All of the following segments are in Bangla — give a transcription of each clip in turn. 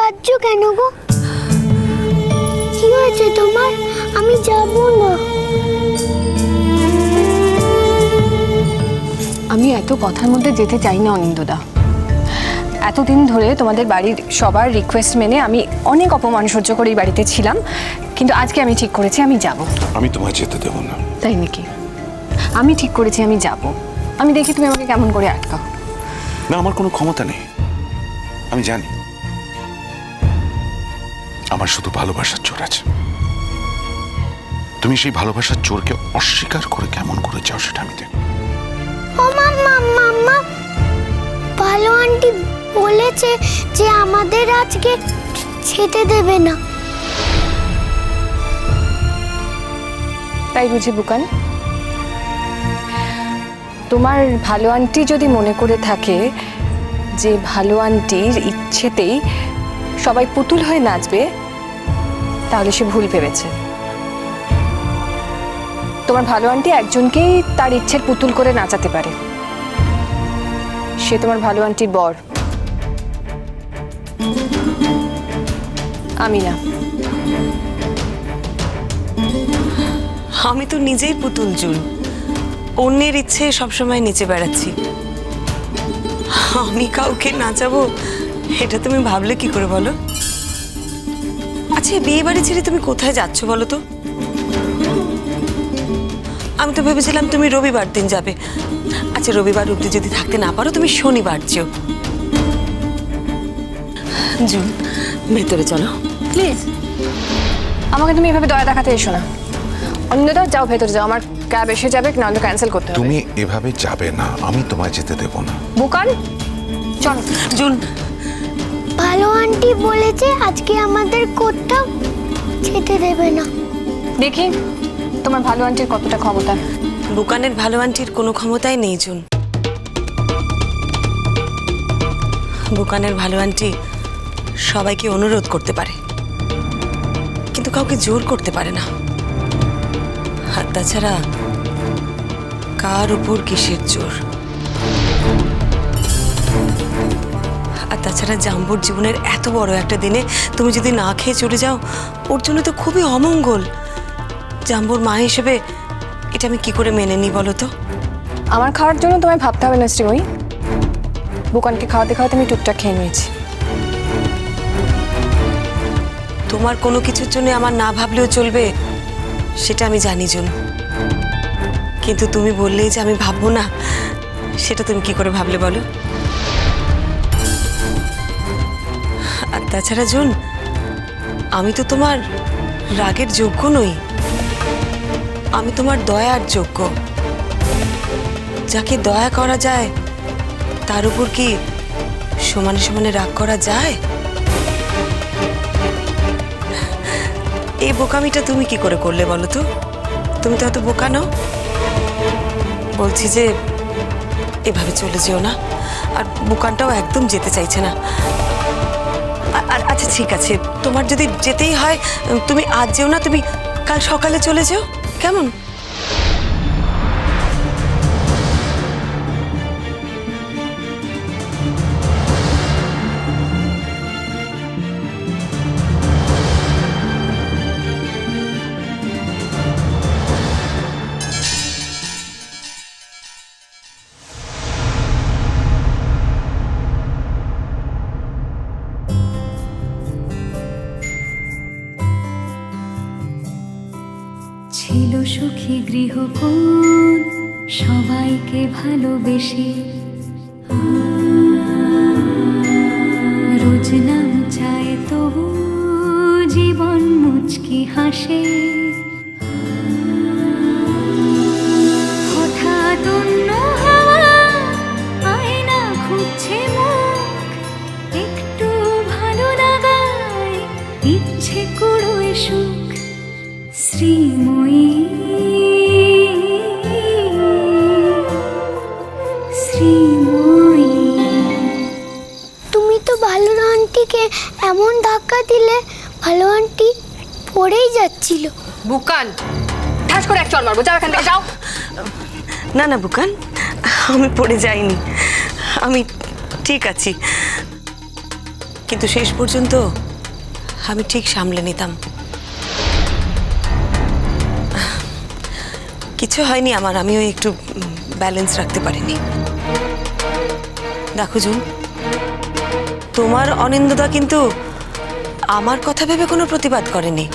কাঁদছো কেন গো? কি হয়েছে তোমার? আমি যাব না। আমি এত কথার মধ্যে যেতে চাই না অনিন্দদা। এতদিন ধরে তোমাদের বাড়ির সবার রিকোয়েস্ট মেনে আমি অনেক অপমান সহ্য করে এই বাড়িতে ছিলাম, কিন্তু আজকে আমি ঠিক করেছি আমি যাব। আমি তোমায় যেতে দেব না। তাই নাকি? আমি ঠিক করেছি আমি যাব। আমি দেখি তুমি আমাকে কেমন করে আটকাও। না, আমার কোনো ক্ষমতা নেই। আমি জানি আমার শুধু ভালোবাসার জোর আছে। তুমি সেই ভালোবাসার জোরকে অস্বীকার করে কেমন করে চাও সেটা আমি দেখব। ও মাম্মা মাম্মা, ভালো আন্টি বলেছে যে আমাদের আজকে যেতে দেবে না। তাই বুঝি বুকান? তোমার ভালো আন্টি যদি মনে করে থাকে যে ভালো আন্টির ইচ্ছেতেই সবাই পুতুল হয়ে নাচবে, তাহলে সে ভুল ভেবেছে। তোমার ভালো আন্টি একজনকেই তার ইচ্ছের পুতুল করে নাচাতে পারে, সে তোমার ভালো আন্টির বর, আমি না। আমি তো নিজেই পুতুল জুন, অন্যের ইচ্ছে সবসময় নিচে বেড়াচ্ছি। আমি কাউকে নাচাবো এটা তুমি ভাবলে কি করে বলো? আচ্ছা, বিয়ে বাড়ি ছেড়ে তুমি কোথায় যাচ্ছ বলো তো? আমি তো ভেবেছিলাম তুমি রবিবার দিন যাবে। আচ্ছা, রবিবার অবধি যদি থাকতে না পারো তুমি শনিবার যেও। জুন, ভেতরে চলো প্লিজ। আমাকে তুমি এভাবে দয়া দেখাতে এসো না। অন্যদা যাও, ভেতরে যাও। আমার ক্যাব এসে যাবে, নাহলে ক্যান্সেল করতে হবে। তুমি এভাবে যাবে না, আমি তোমায় যেতে দেব না। বুকান চল। জুন, ভালো আন্টি বলেছে আজকে আমাদের কোথাও যেতে দেবে না। দেখি তোমার ভালো আন্টির কতটা ক্ষমতা। বুকানের ভালো আন্টির কোনো ক্ষমতাই নেই জুন। বুকানের ভালো আন্টি সবাইকে অনুরোধ করতে পারে, কিন্তু কাউকে জোর করতে পারে না। আর তাছাড়া কার উপর কিসের জোর? আর তাছাড়া জাম্বুর জীবনের এত বড় একটা দিনে তুমি যদি না খেয়ে চলে যাও, ওর জন্য তো খুবই অমঙ্গল। জাম্বুর মা হিসেবে এটা আমি কি করে মেনে নিই বলো তো? আমার খাওয়ার জন্য তোমায় ভাবতে হবে না শ্রীময়ী। বুকানকে খাওয়াতে খাওয়াতে আমি টুকটাক খেয়ে নিয়েছি। তোমার কোনো কিছুর জন্য আমার না ভাবলেও চলবে সেটা আমি জানি জুন, কিন্তু তুমি বললেই যে আমি ভাববো না, সেটা তুমি কি করে ভাবলে বলো? আর তাছাড়া জুন, আমি তো তোমার রাগের যোগ্য নই, আমি তোমার দয়ার যোগ্য। যাকে দয়া করা যায় তার উপর কি সমানে সমানে রাগ করা যায়? এই বোকামিটা তুমি কি করে করলে বলো তো? তুমি তো এত বোকা নও। বলছি যে এভাবে চলে যেও না। আর বুকানটাও একদম যেতে চাইছে না। আর আচ্ছা ঠিক আছে, তোমার যদি যেতেই হয় তুমি আজ যেও না, তুমি কাল সকালে চলে যেও, কেমন? ছিল সুখী গৃহকোণ, সবাইকে ভালোবেসে রোজ নাম চায় তবু জীবন মুচকি হাসে। হঠাৎ অন্য হাওয়া আয়না খুঁজছে মুখ, একটু ভালো লাগায় ইচ্ছে কুড়োয় সুখ। শ্রীময়ী, শ্রীময়ী। তুমি তো ভালো আন্টিকে এমন ধাক্কা দিলে, ভালো আন্টি পড়েই যাচ্ছিল। বুকান ঠাস করে এক চল মারবো, যাও এখান থেকে যাও। না না বুকান, আমি পড়ে যাইনি, আমি ঠিক আছি। কিন্তু শেষ পর্যন্ত আমি ঠিক সামলে নিতাম। কিছু হয়নি আমার, আমিও একটু ব্যালেন্স রাখতে পারিনি। দেখো জুন, তোমার অনিন্দদা কিন্তু আমার কথা ভেবে কোনো প্রতিবাদ করেনি,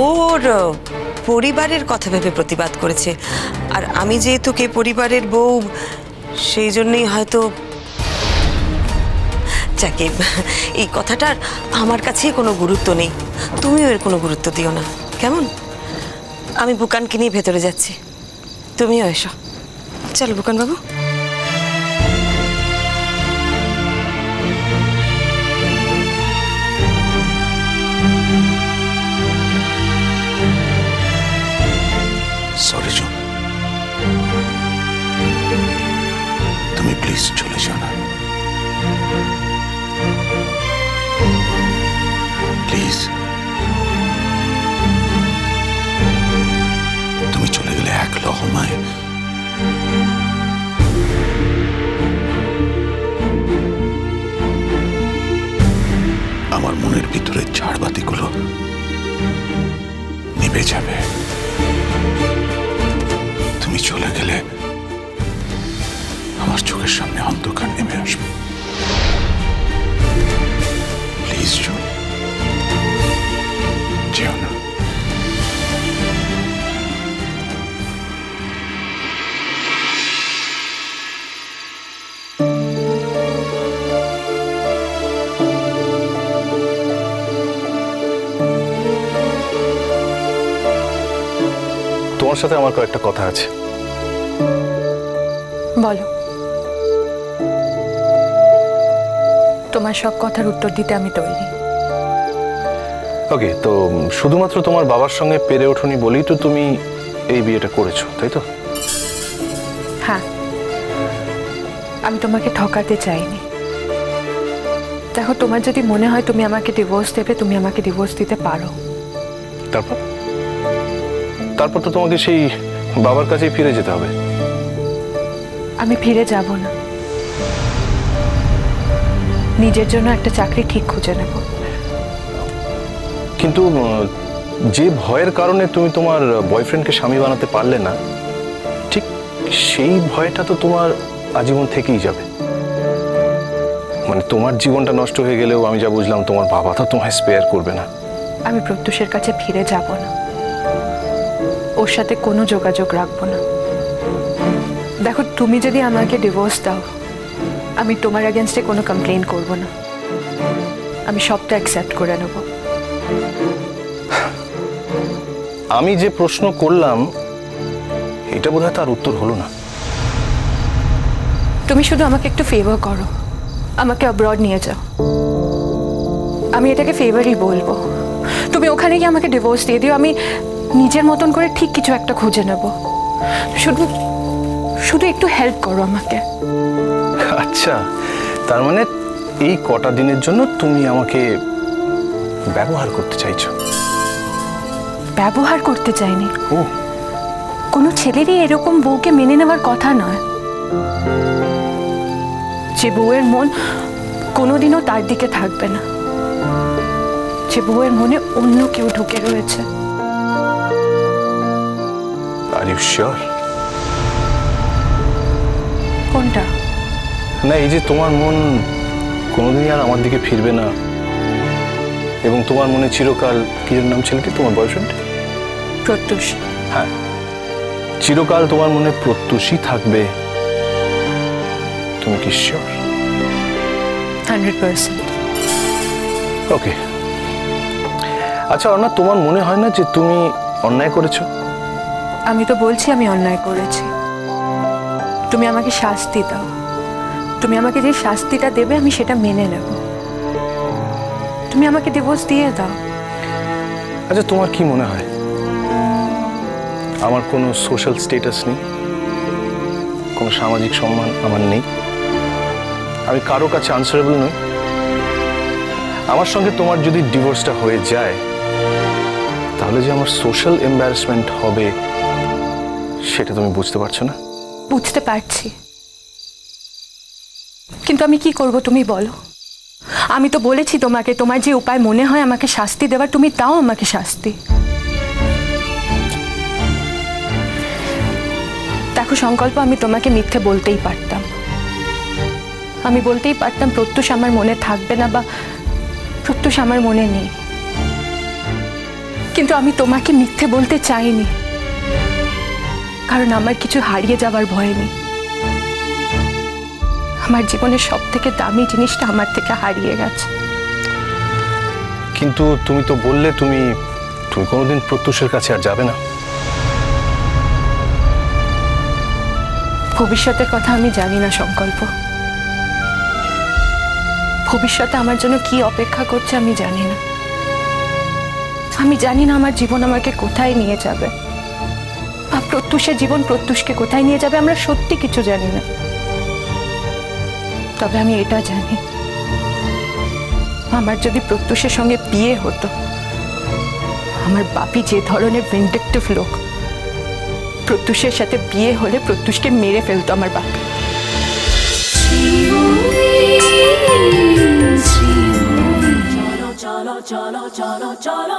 ওর পরিবারের কথা ভেবে প্রতিবাদ করেছে। আর আমি যেহেতু কে পরিবারের বউ, সেই জন্যই হয়তো যাকে এই কথাটার আমার কাছে কোনো গুরুত্ব নেই, তুমিও এর কোনো গুরুত্ব দিও না, কেমন? আমি বুকানকে নিয়ে ভেতরে যাচ্ছি, তুমিও এসো। চলো বুকান বাবু। সরি জুন, তুমি প্লিজ চলে যাও না, প্লিজ। তুমি চলে গেলে এক লহমায় আমার মনের ভিতরে ঝাড়বাতিগুলো নিভে যাবে। তুমি চলে গেলে আমার চোখের সামনে অন্ধকার নেমে আসবে। প্লিজ জুন, যেও না। তোমার সাথে আমার কয়েকটা কথা আছে। বলো। তোমার সব কথার উত্তর দিতে আমি তৈরি। ওকে, তো শুধুমাত্র তোমার বাবার সঙ্গে পেরে ওঠোনি বলেই তো তুমি এই বিয়েটা করেছো, তাই তো? হ্যাঁ, আমি তোমাকে ঠকাতে চাইনি। দেখো, তোমার যদি মনে হয় তুমি আমাকে ডিভোর্স দেবে, তুমি আমাকে ডিভোর্স দিতে পারো। তারপর তারপর তো তোমাকে সেই বাবার কাছেই ফিরে যেতে হবে। আমি ফিরে যাব না, নিজের জন্য একটা চাকরি ঠিক খুঁজে নেব। কিন্তু যে ভয়ের কারণে তুমি তোমার বয়ফ্রেন্ডকে স্বামী বানাতে পারলে না, ঠিক সেই ভয়টা তো তোমার আজীবন থেকেই যাবে। মানে তোমার জীবনটা নষ্ট হয়ে গেলেও আমি যা বুঝলাম, তোমার বাবা তো তোমায় স্পেয়ার করবে না। আমি প্রত্যুষের কাছে ফিরে যাব না, ওর সাথে কোনো যোগাযোগ রাখবো না। দেখো, তুমি যদি আমাকে ডিভোর্স দাও, আমি তোমার এগেনস্টে কোনো কমপ্লেন করব না, আমি সবটা অ্যাকসেপ্ট করে নেব। আমি যে প্রশ্ন করলাম এটা বোধহয় তার উত্তর হলো না। তুমি শুধু আমাকে একটু ফেভার করো, আমাকে অ্যাব্রড নিয়ে যাও, আমি এটাকে ফেভারই বলবো। তুমি ওখানে গিয়ে আমাকে ডিভোর্স দিয়ে দিও, আমি নিজের মতন করে ঠিক কিছু একটা খুঁজে নেব। শুধু শুধু একটু হেল্প করো আমাকে। আচ্ছা, তার মানে এই কটা দিনের জন্য তুমি আমাকে ব্যবহার করতে চাইছো? ব্যবহার করতে চাইনি, ও, কোনো ছেলেরই এরকম বউকে মেনে নেওয়ার কথা নয়, যে বউয়ের মন কোনোদিনও তার দিকে থাকবে না, যে বউয়ের মনে অন্য কেউ ঢুকে রয়েছে। Are you sure? কোনটা? না, এই যে তোমার মন কোনোদিনই আর আমার দিকে ফিরবে না, এবং তোমার মনে চিরকাল, কি নাম ছিল কি তোমার বয়ফ্রেন্ড? প্রত্যুষ। হ্যাঁ, চিরকাল তোমার মনে প্রত্যুষই থাকবে, তুমি কি শিওর? 100%। ওকে। আচ্ছা অর্ণা, তোমার মনে হয় না যে তুমি অন্যায় করেছো? আমি তো বলছি আমি অন্যায় করেছি, তুমি আমাকে শাস্তি দাও, তুমি আমাকে যে শাস্তিটা দেবে আমি সেটা মেনে নেব, তুমি আমাকে ডিভোর্স দিয়ে দাও। আচ্ছা, তোমার কি মনে হয় আমার কোনো সোশ্যাল স্ট্যাটাস নেই, কোনো সামাজিক সম্মান আমার নেই, আমি কারো কাছে আনসারেবল নই? আমার সঙ্গে তোমার যদি ডিভোর্সটা হয়ে যায়, তাহলে যে আমার সোশ্যাল এম্বারাসমেন্ট হবে সেটা তুমি বুঝতে পারছো না? বুঝতে পারছি, কিন্তু আমি কি করব তুমি বলো। আমি তো বলেছি তোমাকে, তোমার যে উপায় মনে হয় আমাকে শাস্তি দেওয়ার, তুমি দাও আমাকে শাস্তি। দেখো সংকল্প, আমি তোমাকে মিথ্যে বলতেই পারতাম, আমি বলতেই পারতাম প্রত্যুষ আমার মনে থাকবে না বা প্রত্যুষ আমার মনে নেই, কিন্তু আমি তোমাকে মিথ্যে বলতে চাইনি, কারণ আমার কিছু হারিয়ে যাওয়ার ভয় নেই। আমার জীবনের সব থেকে দামি জিনিসটা আমার থেকে হারিয়ে গেছে। কিন্তু তুমি তো বললে তুমি কোনোদিন প্রত্যুষের কাছে আর যাবে না। ভবিষ্যতের কথা আমি জানি না সংকল্প, ভবিষ্যতে আমার জন্য কি অপেক্ষা করছে আমি জানি না। আমি জানি না আমার জীবন আমাকে কোথায় নিয়ে যাবে, বা প্রত্যুষের জীবন প্রত্যুষকে কোথায় নিয়ে যাবে, আমরা সত্যি কিছু জানি না। তবে আমি এটা জানি, আমার যদি প্রত্যুষের সঙ্গে বিয়ে হতো, আমার বাপি যে ধরনের ভিন্ডিকটিভ লোক, প্রত্যুষের সাথে বিয়ে হলে প্রত্যুষকে মেরে ফেলতো আমার বাপি। চলো চলো চলো চলো চলো